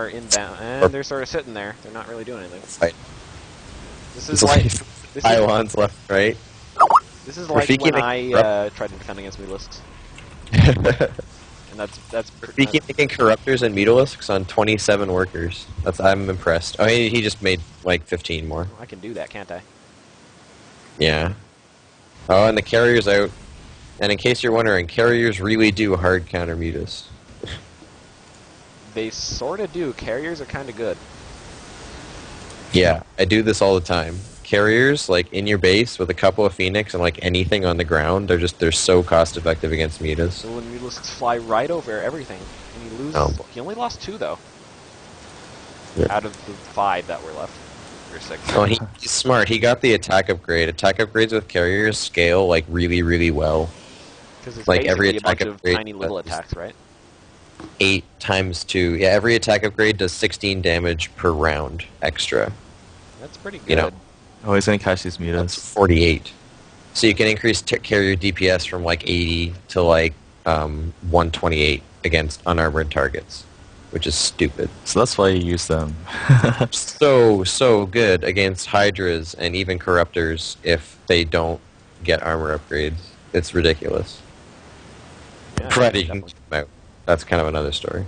are inbound, and they're sort of sitting there. They're not really doing anything. Fight. This is like pylons left, right. This is like when I tried to defend against Mutalisks. And that's Rafiki making corruptors and Mutalisks on 27 workers. I'm impressed. Oh, he just made like 15 more. I can do that, can't I? Yeah. Oh, and the carrier's out. And in case you're wondering, carriers really do hard counter Mutas. They sort of do. Carriers are kind of good. Yeah, I do this all the time. Carriers, like, in your base with a couple of Phoenix and, like, anything on the ground, they're so cost-effective against Mutas. So when Mutalisks fly right over everything, and he loses... He only lost 2, though. Yeah. Out of the 5 that were left. Or 6. Oh, he's smart. He got the attack upgrade. Attack upgrades with carriers scale, like, really, really well. Because it's like every attack a bunch of tiny little attacks, right? 8 times 2. Yeah, every attack upgrade does 16 damage per round extra. That's pretty good. You know, oh, he's gonna catch these mutas. That's 48. So you can increase carrier DPS from like 80 to like 128 against unarmored targets, which is stupid. So that's why you use them. so good against Hydras and even Corruptors if they don't get armor upgrades. It's ridiculous. Yeah, Provided you can keep them out. That's kind of another story.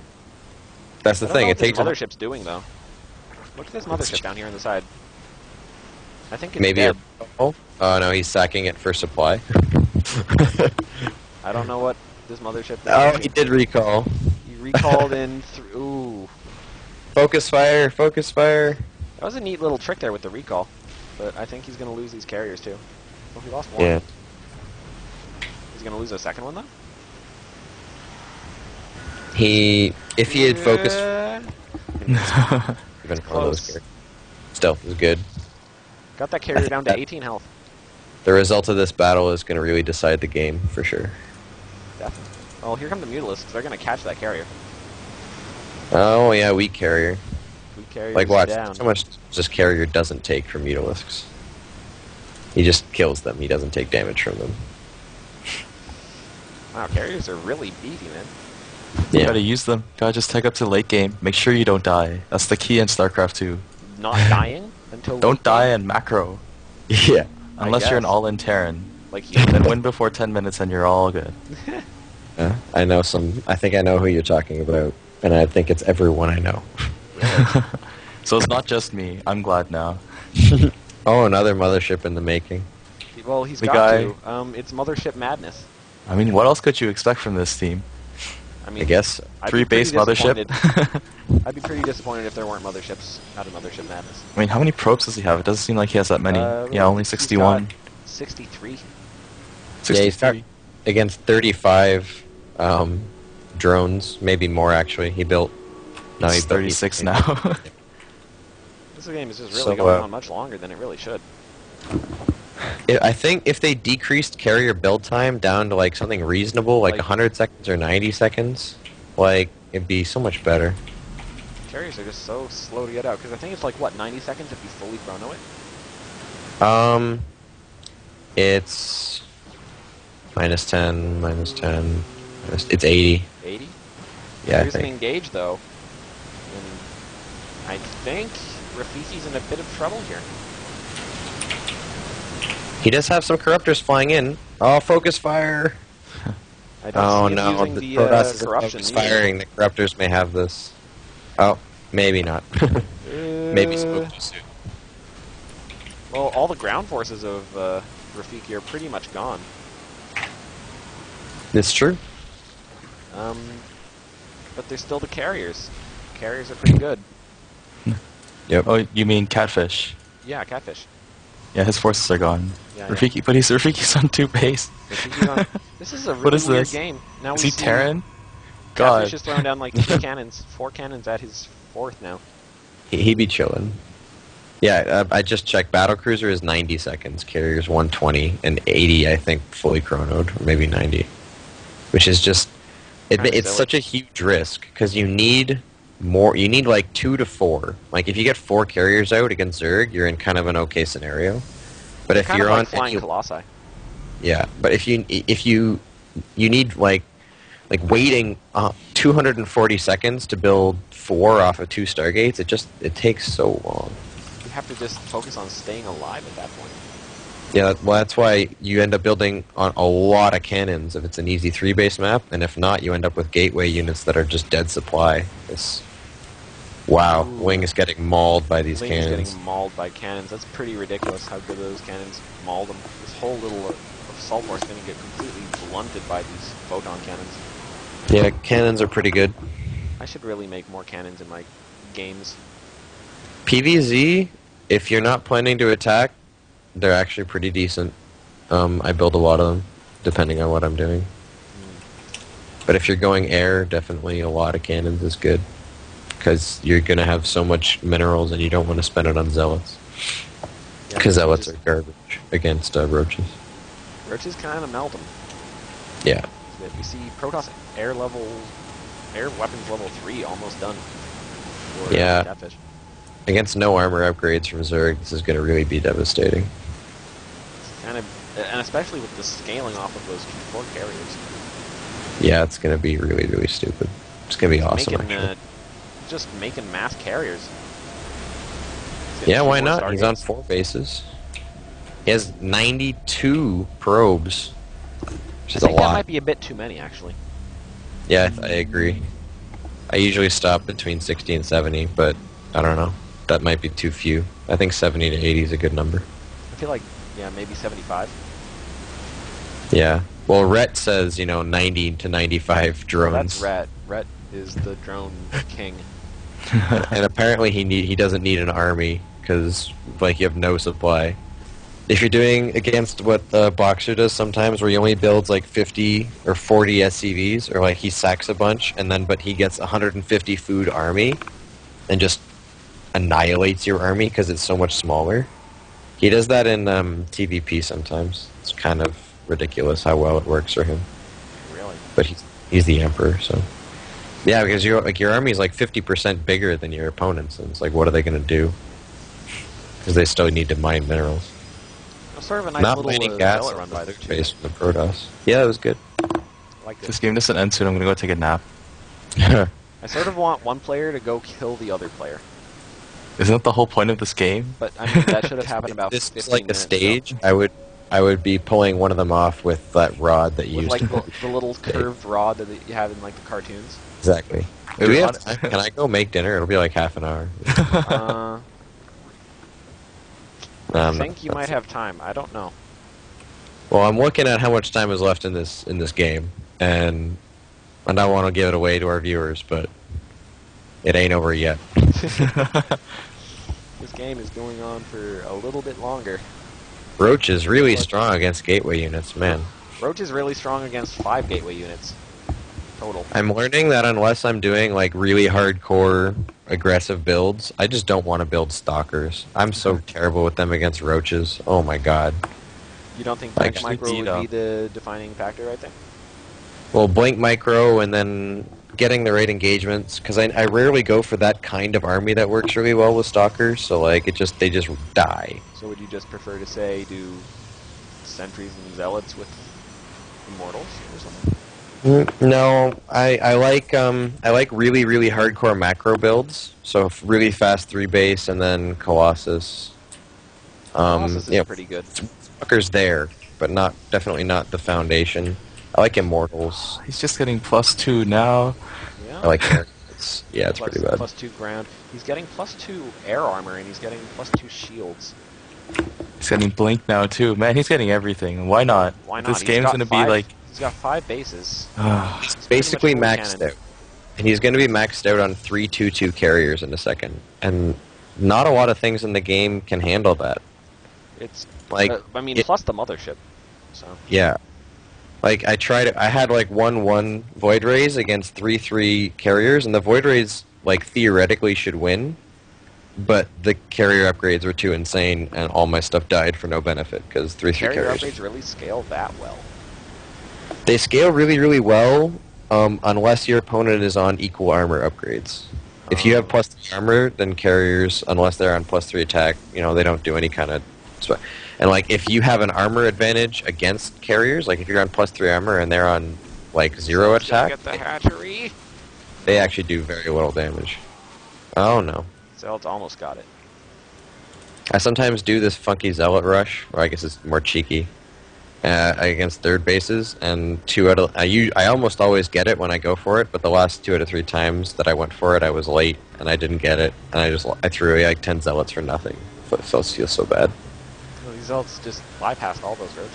That's the thing. It takes Mothership's doing though. Look at this Mothership down here on the side. I think it's maybe dead. Oh no, he's sacking it for supply. I don't know what this Mothership did. Oh, he did recall. He recalled in through. Ooh. Focus fire, focus fire. That was a neat little trick there with the recall, but I think he's going to lose these carriers too. Well, he lost one. Yeah. He's going to lose a second one though? If he had focused... even close. Stealth is good. Got that carrier down to 18 health. The result of this battle is going to really decide the game, for sure. Definitely. Oh, here come the Mutalisks. They're going to catch that carrier. Oh, yeah, weak carrier. Weak carrier like, watch down. how much this carrier doesn't take from Mutalisks. He just kills them. He doesn't take damage from them. Wow, carriers are really beefy, man. Yeah. You gotta use them. Gotta just take up to the late game. Make sure you don't die. That's the key in StarCraft 2. Not dying until don't die in macro. Yeah. Unless you're an all-in Terran. Like then win before 10 minutes and you're all good. I know some. I think I know who you're talking about, and I think it's everyone I know. So it's not just me. I'm glad now. Oh, another Mothership in the making. Well, he's got to. It's Mothership madness. I mean, what else could you expect from this team? I mean, I guess 3-base Mothership. I'd be pretty disappointed if there weren't Motherships out of Mothership madness. I mean, how many probes does he have? It doesn't seem like he has that many. Yeah, only 61. 63. 63. Yeah, he's got against 35 drones, maybe more actually. He built. No, he's 36 now. This game is just really going on much longer than it really should. I think if they decreased carrier build time down to like something reasonable, like 100 seconds or 90 seconds, like it'd be so much better. Carriers are just so slow to get out because I think it's like what 90 seconds if you fully chrono it. It's -10, -10. It's 80. 80. Yeah, Here's an engage though, and I think Rafiki's in a bit of trouble here. He does have some corruptors flying in. Oh, focus fire! Oh no, the Protoss isn't focus firing. The corruptors may have this. Oh, maybe not. Maybe spoke too soon. Well, all the ground forces of Rafiki are pretty much gone. It's true. But there's still the carriers. Carriers are pretty good. Yep. Oh, you mean Catfish? Yeah, Catfish. Yeah, his forces are gone. Yeah, Rafiki, but Rafiki's on 2 base. This is a really weird game. Now is he Terran? God. Catfish is throwing down like 3 cannons, 4 cannons at his 4th now. He'd be chilling. Yeah, I just checked. Battlecruiser is 90 seconds, carrier's 120, and 80, I think, fully chronoed, or maybe 90. Which is just... It's such a huge risk, because you need more... You need like 2 to 4. Like, if you get 4 carriers out against Zerg, you're in kind of an okay scenario. But if you're on... Flying Colossi. Yeah, but if you need like like waiting 240 seconds to build 4 off of 2 Stargates. It takes so long. You have to just focus on staying alive at that point. Yeah, well, that's why you end up building on a lot of cannons if it's an easy 3-base map, and if not, you end up with gateway units that are just dead supply. Wow, Ooh. Wing is getting mauled by these Wing is cannons. getting mauled by cannons. That's pretty ridiculous how good those cannons mauled them. This whole little assault force is going to get completely blunted by these photon cannons. Yeah, cannons are pretty good. I should really make more cannons in my games. PvZ, if you're not planning to attack, they're actually pretty decent. I build a lot of them, depending on what I'm doing. But if you're going air, definitely a lot of cannons is good. Because you're going to have so much minerals and you don't want to spend it on zealots. Because zealots are garbage against roaches. Roaches kind of melt them. Yeah. We see Protoss air weapons level 3 almost done. For, yeah. Catfish. Against no armor upgrades from Zerg, this is going to really be devastating. It's kind of, and especially with the scaling off of those Q4 carriers. Yeah, it's going to be really, really stupid. It's going to be awesome, actually. Just making mass carriers. Yeah, why not? Stargates. He's on 4 bases. He has 92 probes, which is a lot. That might be a bit too many, actually. Yeah, I agree. I usually stop between 60 and 70, but I don't know. That might be too few. I think 70 to 80 is a good number. I feel like, yeah, maybe 75. Yeah. Well, Rhett says, 90 to 95 drones. Well, that's Rhett. Rhett is the drone king. And apparently he doesn't need an army, because, you have no supply. If you're doing against what the Boxer does sometimes, where he only builds, 50 or 40 SCVs, or, he sacks a bunch, but he gets 150 food army, and just annihilates your army because it's so much smaller. He does that in TVP sometimes. It's kind of ridiculous how well it works for him. Really? But he's the emperor, so yeah, because your army is 50% bigger than your opponents, and it's what are they going to do? Because they still need to mine minerals. That's sort of a nice Not little mining gas run by there too. Base from the Protoss. Yeah, it was good. Like this game doesn't end soon. I'm gonna go take a nap. I sort of want one player to go kill the other player. Isn't that the whole point of this game? But I mean, that should have happened about 15 minutes. This is minutes a stage. ago. I would be pulling one of them off with that rod that you with used. the little curved rod that you have in the cartoons. Exactly. Do we have time? Can I go make dinner? It'll be half an hour. I think you might have time. I don't know. Well, I'm looking at how much time is left in this game, and I don't want to give it away to our viewers, but it ain't over yet. This game is going on for a little bit longer. Roach is really strong against gateway units, man. Roach is really strong against 5 gateway units. Total. I'm learning that unless I'm doing really hardcore aggressive builds, I just don't want to build stalkers. I'm so terrible with them against roaches. Oh my god. You don't think Blink Micro would be the defining factor right there? Well, Blink Micro and then getting the right engagements, because I rarely go for that kind of army that works really well with stalkers, so they just die. So would you just prefer to say do sentries and zealots with immortals or something? No, I like really, really hardcore macro builds, so really fast 3-base and then Colossus. Colossus is pretty good. Fuckers there, but definitely not the foundation. I like Immortals. He's just getting +2 now. Yeah. I like Heretics. Yeah, it's pretty bad. +2 ground. He's getting +2 air armor, and he's getting +2 shields. He's getting Blink now too. Man, he's getting everything. Why not? Why not? This game's gonna be He's got 5 bases. He's basically maxed out. And he's going to be maxed out on 3/2/2 carriers in a second. And not a lot of things in the game can handle that. It's plus the Mothership. So yeah. I had 1/1 Void Rays against 3/3 carriers, and the Void Rays theoretically should win, but the carrier upgrades were too insane, and all my stuff died for no benefit because 3/3 carriers. Carrier upgrades really scale that well. They scale really, really well, unless your opponent is on equal armor upgrades. If you have +3 armor, then carriers, unless they're on +3 attack, they don't do any kind of. And if you have an armor advantage against carriers, if you're on +3 armor and they're on like 0 Zealot's gonna attack. get the hatchery. They actually do very little damage. Oh no. Zealot's almost got it. I sometimes do this funky Zealot rush, or I guess it's more cheeky, against third bases, and I almost always get it when I go for it, but the last 2 out of 3 times that I went for it, I was late, and I didn't get it, and I threw away like 10 Zealots for nothing. It feels so bad. Well, these Zealots just bypassed all those roaches.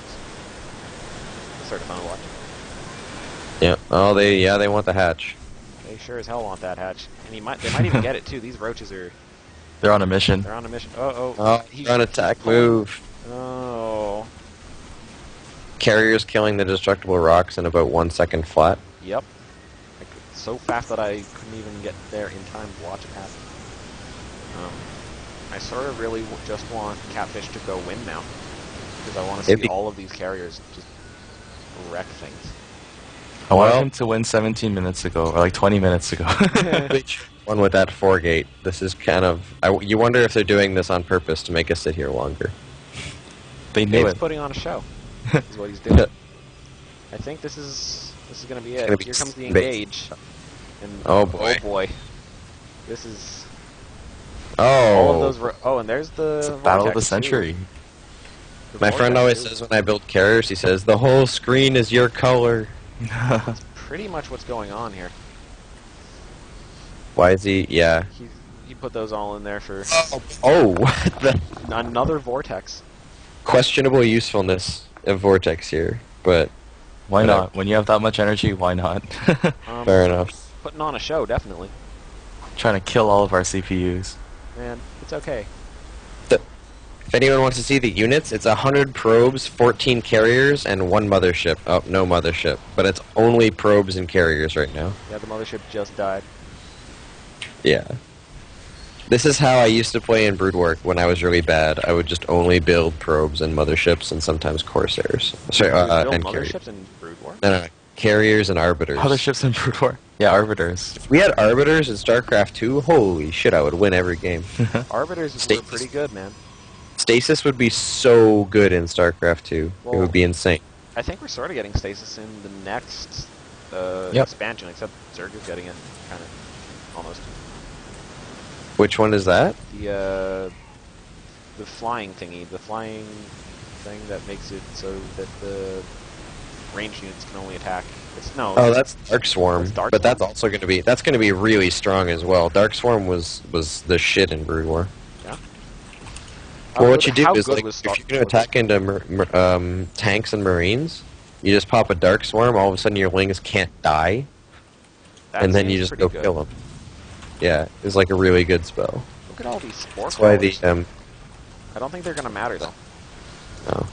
It's sort of fun to watch. Yeah. Oh, they want the hatch. They sure as hell want that hatch, and they might even get it too. These roaches are. They're on a mission. They're on a mission. Oh, Oh, he's on attack move. Oh. Carriers killing the destructible rocks in about 1 second flat. Yep. Like, so fast that I couldn't even get there in time to watch it happen. I sort of really just want Catfish to go win now, because I want to see all of these carriers just wreck things. I wanted him to win 17 minutes ago, or like 20 minutes ago. One with that 4-gate. This is kind of... you wonder if they're doing this on purpose to make us sit here longer. They knew Dave's it. putting on a show. Is what he's doing. I think this is going to be it. Here comes the engage. And, oh boy. Oh boy. This is... Oh. All of those and there's the... It's a battle of the vortex, century. My friend always says when I build carriers, he says, the whole screen is your color. That's pretty much what's going on here. Why is he... Yeah. He put those all in there for... Oh, what the... Another vortex. Questionable usefulness of vortex here, but... Why not? When you have that much energy, why not? Fair enough. Putting on a show, definitely. Trying to kill all of our CPUs. Man, it's okay. If anyone wants to see the units, it's 100 probes, 14 carriers, and 1 mothership. Oh, no mothership. But it's only probes and carriers right now. Yeah, the mothership just died. Yeah. This is how I used to play in Brood War when I was really bad. I would just only build probes and motherships and sometimes corsairs. Sorry, and carriers. Motherships in Brood War? No, carriers and arbiters. Motherships in Brood War? Yeah, arbiters. If we had arbiters in StarCraft 2, holy shit, I would win every game. Arbiters were pretty good, man. Stasis would be so good in StarCraft 2. It would be insane. I think we're sort of getting stasis in the next expansion, except Zerg is getting it, kind of, almost. Which one is that? The flying thingy, the flying thing that makes it so that the ranged units can only attack. Oh, that's Dark Swarm. Dark But Swarm. that's also going to be really strong as well. Dark Swarm was the shit in Brood War. Yeah. Well, what you do is, like, if you're going to attack into tanks and marines, you just pop a Dark Swarm, all of a sudden your wings can't die, and then you just go kill them. Yeah, it's like a really good spell. Look at all these spore That's why crawlers. the, I don't think they're going to matter, though. no.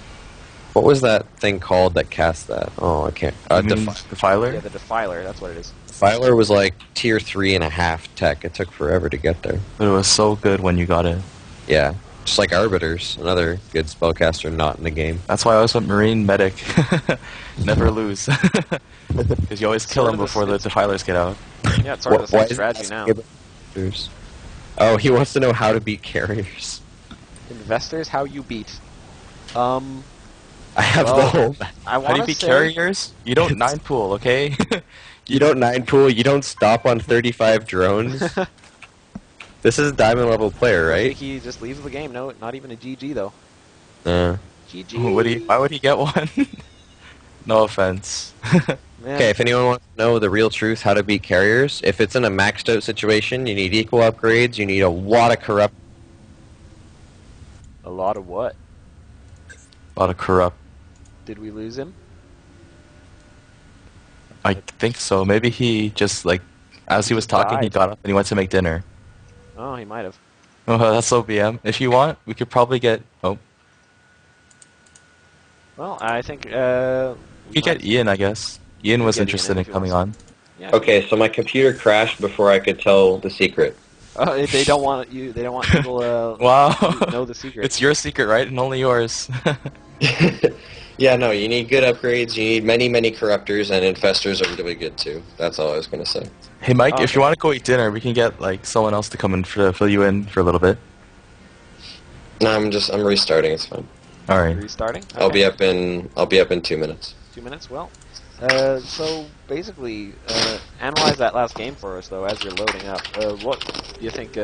What was that thing called that cast that? Oh, I can't. Defiler? Yeah, the Defiler, that's what it is. Defiler was like tier 3.5 tech. It took forever to get there. But it was so good when you got it. Yeah. Just like Arbiters, another good spellcaster not in the game. That's why I always went Marine Medic. Never lose. Because you always kill them before the Defilers get out. Yeah, it's sort of the Why same is strategy now. Investors? Oh, he wants to know how to beat carriers. Investors, how you beat. I have the whole... I How do you beat carriers? You don't 9-pool, okay? You don't 9-pool, you don't stop on 35 drones. This is a diamond level player, I right? think he just leaves the game. No, not even a GG, though. GG. Why would he get one? No offense. Okay, if anyone wants to know the real truth, how to beat carriers, if it's in a maxed out situation, you need equal upgrades, you need a lot of corrupt... A lot of what? A lot of corrupt. Did we lose him? I think so. Maybe he just, like, as he was talking, he got up and he went to make dinner. Oh, he might have. Oh, that's OBM. If you want, we could probably get... Oh. Well, I think, We could get Ian, I guess. Ian was interested in coming on. Yeah. Okay, so my computer crashed before I could tell the secret. Oh, they don't want you. They don't want people Wow. to know the secret. It's your secret, right? And only yours. Yeah, no, you need good upgrades, you need many, many corruptors, and infestors are really good too. That's all I was going to say. Hey, Mike, if you want to go eat dinner, we can get, like, someone else to come and fill you in for a little bit. No, I'm restarting, it's fine. All right. Restarting. Okay. I'll be up in 2 minutes. 2 minutes. Well, So basically, analyze that last game for us, though, as you're loading up. What do you think